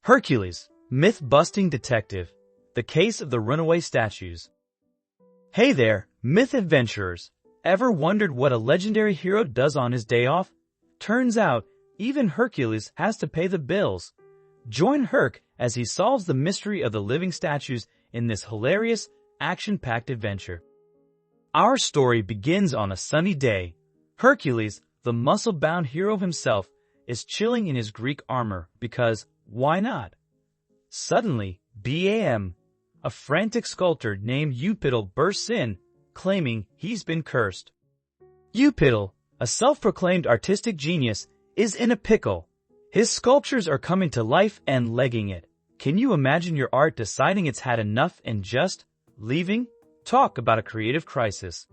Hercules, myth-busting detective. The case of the runaway statues. Hey there, myth adventurers. Ever wondered what a legendary hero does on his day off? Turns out, even Hercules has to pay the bills. Join Herc as he solves the mystery of the living statues in this hilarious, action-packed adventure. Our story begins on a sunny day. Hercules, the muscle-bound hero himself, is chilling in his Greek armor because, why not? Suddenly, bam! A frantic sculptor named Eupital bursts in, claiming he's been cursed. Eupital, a self-proclaimed artistic genius, is in a pickle. His sculptures are coming to life and legging it. Can you imagine your art deciding it's had enough and just leaving? Talk about a creative crisis.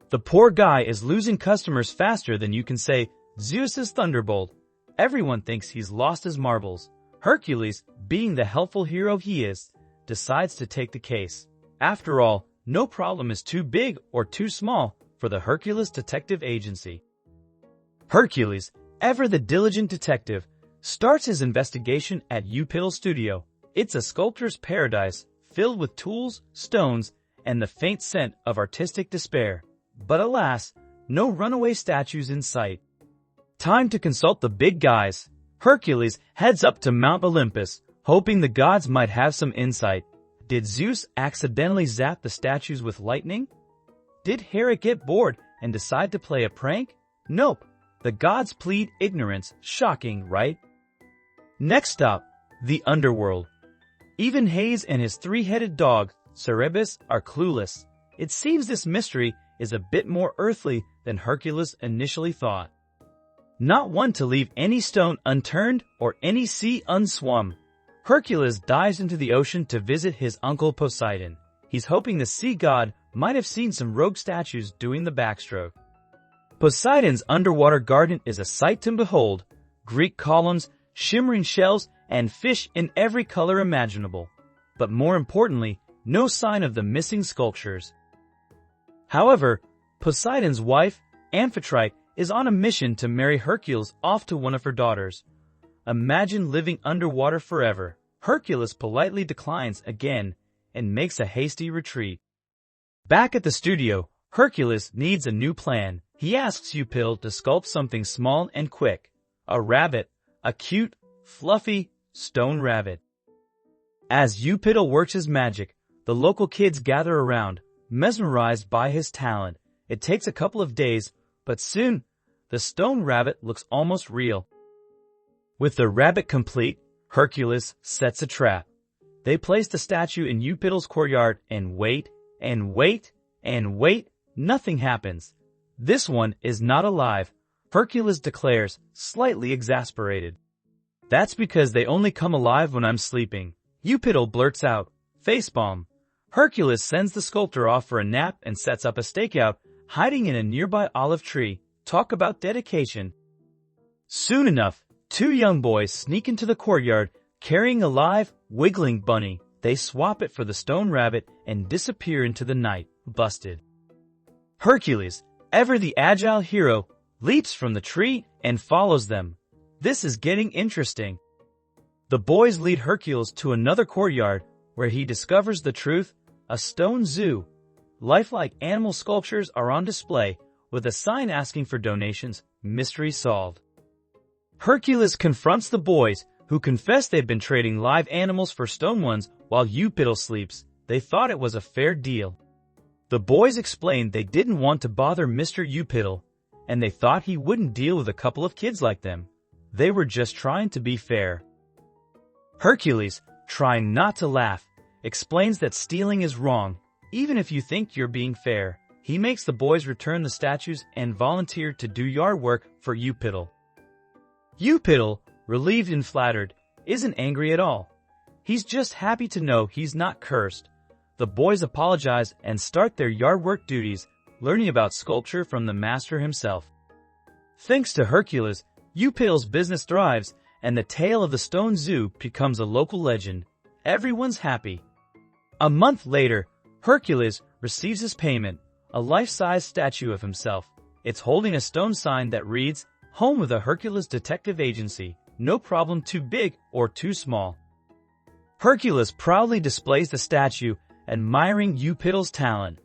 The poor guy is losing customers faster than you can say, Zeus's thunderbolt. Everyone thinks he's lost his marbles. Hercules, being the helpful hero he is, decides to take the case. After all, no problem is too big or too small for the Hercules Detective Agency. Hercules, ever the diligent detective, starts his investigation at Eupital's studio. It's a sculptor's paradise, filled with tools, stones, and the faint scent of artistic despair. But alas, no runaway statues in sight. Time to consult the big guys. Hercules heads up to Mount Olympus, hoping the gods might have some insight. Did Zeus accidentally zap the statues with lightning? Did Hera get bored and decide to play a prank? Nope. The gods plead ignorance. Shocking, right? Next stop, the underworld. Even Hades and his three-headed dog, Cerberus, are clueless. It seems this mystery is a bit more earthly than Hercules initially thought. Not one to leave any stone unturned or any sea unswum. Hercules dives into the ocean to visit his uncle Poseidon. He's hoping the sea god might have seen some rogue statues doing the backstroke. Poseidon's underwater garden is a sight to behold. Greek columns, shimmering shells, and fish in every color imaginable. But more importantly, no sign of the missing sculptures. However, Poseidon's wife, Amphitrite, is on a mission to marry Hercules off to one of her daughters. Imagine living underwater forever. Hercules politely declines again and makes a hasty retreat. Back at the studio, Hercules needs a new plan. He asks Eupital to sculpt something small and quick. A rabbit, a cute, fluffy, stone rabbit. As Eupital works his magic, the local kids gather around, mesmerized by his talent. It takes a couple of days, but soon, the stone rabbit looks almost real. With the rabbit complete, Hercules sets a trap. They place the statue in Eupital's courtyard and wait, and wait, and wait. Nothing happens. This one is not alive, Hercules declares, slightly exasperated. That's because they only come alive when I'm sleeping. Eupital blurts out, facepalm. Hercules sends the sculptor off for a nap and sets up a stakeout, hiding in a nearby olive tree. Talk about dedication. Soon enough, two young boys sneak into the courtyard, carrying a live, wiggling bunny. They swap it for the stone rabbit and disappear into the night, busted. Hercules, ever the agile hero, leaps from the tree and follows them. This is getting interesting. The boys lead Hercules to another courtyard where he discovers the truth, a stone zoo. Lifelike animal sculptures are on display with a sign asking for donations. Mystery solved. Hercules confronts the boys who confess they've been trading live animals for stone ones while Eupital sleeps. They thought it was a fair deal. The boys explained they didn't want to bother Mr. Eupital, and they thought he wouldn't deal with a couple of kids like them. They were just trying to be fair. Hercules, trying not to laugh, explains that stealing is wrong, even if you think you're being fair. He makes the boys return the statues and volunteer to do yard work for Eupital. Eupital, relieved and flattered, isn't angry at all. He's just happy to know he's not cursed. The boys apologize and start their yard work duties, learning about sculpture from the master himself. Thanks to Hercules, Eupital's business thrives, and the tale of the stone zoo becomes a local legend. Everyone's happy. A month later, Hercules receives his payment, a life-size statue of himself. It's holding a stone sign that reads, Home of the Hercules Detective Agency. no problem too big or too small. Hercules proudly displays the statue, admiring Eupidel's talent.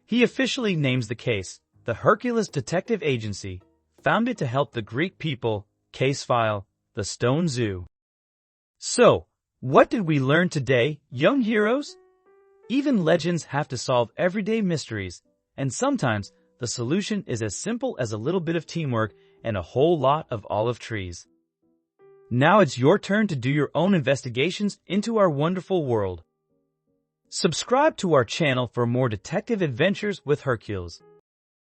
He officially names the case the Hercules Detective Agency, founded to help the Greek people case file the Stone Zoo. So, what did we learn today, young heroes? Even legends have to solve everyday mysteries, and sometimes the solution is as simple as a little bit of teamwork and a whole lot of olive trees. Now it's your turn to do your own investigations into our wonderful world. Subscribe to our channel for more detective adventures with Hercules.